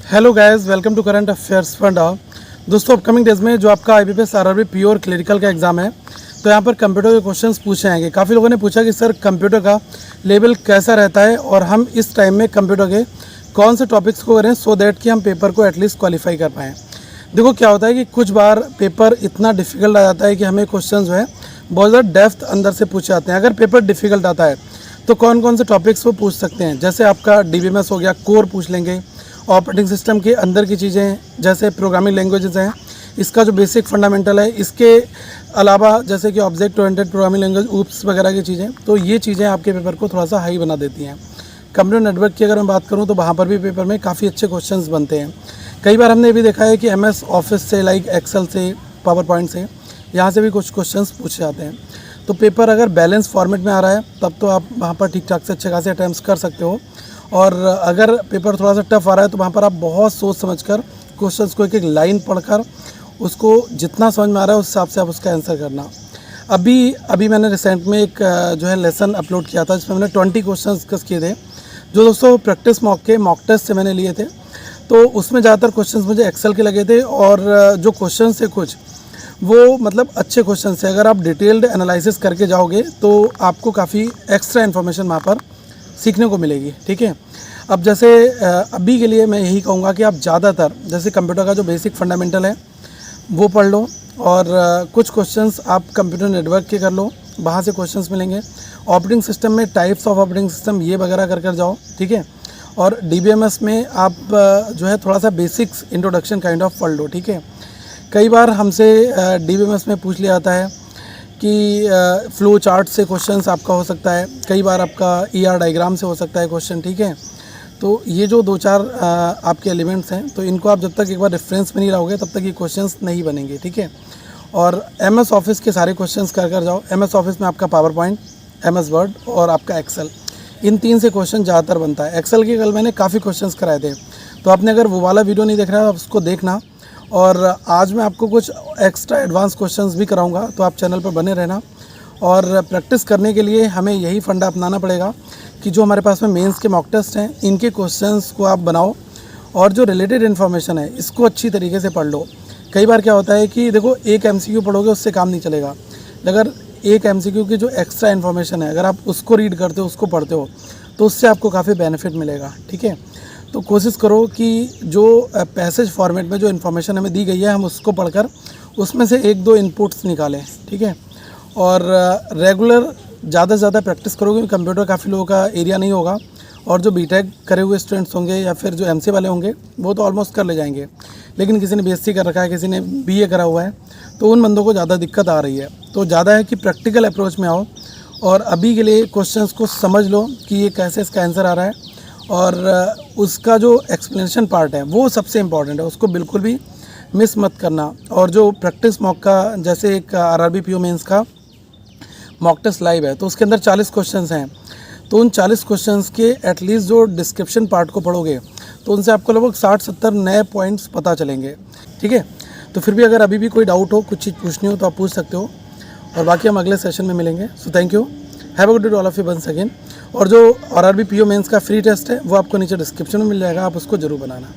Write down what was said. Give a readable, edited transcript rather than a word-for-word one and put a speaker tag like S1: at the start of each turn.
S1: Hello guys, welcome to current affairs funda. दोस्तों, upcoming days में जो आपका IBPS RRB प्योर क्लरिकल का एग्ज़ाम है, तो यहाँ पर कंप्यूटर के क्वेश्चंस पूछे जाएंगे। काफ़ी लोगों ने पूछा कि सर कंप्यूटर का लेवल कैसा रहता है और हम इस टाइम में कंप्यूटर के कौन से टॉपिक्स को करें सो दैट कि हम पेपर को एटलीस्ट क्वालिफाई कर पाएँ। देखो क्या होता है कि कुछ बार पेपर इतना डिफ़िकल्ट आ जाता है कि हमें क्वेश्चन जो है बहुत ज़्यादा डेप्थ अंदर से पूछे जाते हैं। अगर पेपर डिफ़िकल्ट आता है तो कौन कौन से टॉपिक्स वो पूछ सकते हैं, जैसे आपका DBMS हो गया, कोर पूछ लेंगे, ऑपरेटिंग सिस्टम के अंदर की चीज़ें जैसे प्रोग्रामिंग लैंग्वेजेस हैं, इसका जो बेसिक फंडामेंटल है, इसके अलावा जैसे कि object oriented programming language oops वगैरह की चीज़ें, तो ये चीज़ें आपके पेपर को थोड़ा सा हाई बना देती हैं। कंप्यूटर नेटवर्क की अगर मैं बात करूँ तो वहाँ पर भी पेपर में काफ़ी अच्छे क्वेश्चंस बनते हैं। कई बार हमने भी देखा है कि MS ऑफिस से, लाइक एक्सेल से, पावर पॉइंट से, यहाँ से भी कुछ क्वेश्चंस पूछे जाते हैं। तो पेपर अगर बैलेंस फॉर्मेट में आ रहा है तब तो आप वहाँ पर ठीक ठाक से अच्छे खासे अटैम्प्ट्स कर सकते हो, और अगर पेपर थोड़ा सा टफ आ रहा है तो वहाँ पर आप बहुत सोच समझकर क्वेश्चंस को एक एक लाइन पढ़कर उसको जितना समझ में आ रहा है उस हिसाब से आप उसका आंसर करना। अभी मैंने रिसेंट में एक जो है लेसन अपलोड किया था जिसमें मैंने 20 क्वेश्चन डिस्कस किए थे, जो दोस्तों प्रैक्टिस मॉक टेस्ट से मैंने लिए थे। तो उसमें ज़्यादातर क्वेश्चंस मुझे एक्सेल के लगे थे, और जो क्वेश्चन थे कुछ वो मतलब अच्छे क्वेश्चन से अगर आप डिटेल्ड एनालिसिस करके जाओगे तो आपको काफ़ी एक्स्ट्रा इन्फॉर्मेशन वहाँ पर सीखने को मिलेगी। ठीक है, अब जैसे अभी के लिए मैं यही कहूँगा कि आप ज़्यादातर जैसे कंप्यूटर का जो बेसिक फंडामेंटल है वो पढ़ लो, और कुछ क्वेश्चंस आप कंप्यूटर नेटवर्क के कर लो, वहाँ से क्वेश्चंस मिलेंगे। ऑपरेटिंग सिस्टम में टाइप्स ऑफ ऑपरेटिंग सिस्टम ये वगैरह कर जाओ। ठीक है, और DBMS में आप जो है थोड़ा सा बेसिक्स इंट्रोडक्शन काइंड ऑफ पढ़ लो। ठीक है, कई बार हमसे DBMS में पूछ लिया जाता है कि फ्लो चार्ट से क्वेश्चंस आपका हो सकता है, कई बार आपका ER डायग्राम से हो सकता है क्वेश्चन। ठीक है, तो ये जो 2-4 आपके एलिमेंट्स हैं, तो इनको आप जब तक एक बार रेफरेंस में नहीं रहोगे तब तक ये क्वेश्चंस नहीं बनेंगे। ठीक है, और MS ऑफिस के सारे क्वेश्चंस कर जाओ। MS ऑफिस में आपका पावर पॉइंट, MS वर्ड और आपका एक्सेल, इन 3 से क्वेश्चन ज़्यादातर बनता है। एक्सेल के कल मैंने काफ़ी क्वेश्चंस कराए थे, तो आपने अगर वो वाला वीडियो नहीं देख रहा है आप उसको देखना। और आज मैं आपको कुछ एक्स्ट्रा एडवांस क्वेश्चंस भी कराऊंगा, तो आप चैनल पर बने रहना। और प्रैक्टिस करने के लिए हमें यही फंडा अपनाना पड़ेगा कि जो हमारे पास में मेंस के मॉक टेस्ट हैं इनके क्वेश्चंस को आप बनाओ, और जो रिलेटेड इन्फॉर्मेशन है इसको अच्छी तरीके से पढ़ लो। कई बार क्या होता है कि देखो एक MCQ पढ़ोगे उससे काम नहीं चलेगा, अगर एक MCQ की जो एक्स्ट्रा इन्फॉर्मेशन है अगर आप उसको रीड करते हो, उसको पढ़ते हो, तो उससे आपको काफ़ी बेनिफिट मिलेगा। ठीक है, तो कोशिश करो कि जो पैसेज फॉर्मेट में जो इन्फॉर्मेशन हमें दी गई है हम उसको पढ़कर उसमें से 1-2 इनपुट्स निकालें। ठीक है, और रेगुलर ज़्यादा से ज़्यादा प्रैक्टिस करोगे। कंप्यूटर काफ़ी लोगों का एरिया नहीं होगा, और जो BTech करे हुए स्टूडेंट्स होंगे या फिर जो MC वाले होंगे वो तो ऑलमोस्ट कर ले जाएंगे, लेकिन किसी ने BSc कर रखा है, किसी ने BA करा हुआ है, तो उन बंदों को ज़्यादा दिक्कत आ रही है। तो ज़्यादा है कि प्रैक्टिकल अप्रोच में आओ, और अभी के लिए क्वेश्चंस को समझ लो कि ये कैसे इसका आंसर आ रहा है, और उसका जो एक्सप्लेनेशन पार्ट है वो सबसे इम्पॉर्टेंट है, उसको बिल्कुल भी मिस मत करना। और जो प्रैक्टिस मॉक का जैसे एक RRB PO मेंस का मॉक टेस्ट लाइव है, तो उसके अंदर 40 क्वेश्चंस हैं, तो उन 40 क्वेश्चंस के एटलीस्ट जो डिस्क्रिप्शन पार्ट को पढ़ोगे तो उनसे आपको लगभग 60-70 नए पॉइंट्स पता चलेंगे। ठीक है, तो फिर भी अगर अभी भी कोई डाउट हो, कुछ चीज़ पूछनी हो तो आप पूछ सकते हो, और बाकी हम अगले सेशन में मिलेंगे। So thank you, have a good day to all of you once again. और जो RRB PO मेंस का फ्री टेस्ट है वो आपको नीचे डिस्क्रिप्शन में मिल जाएगा, आप उसको ज़रूर बनाना।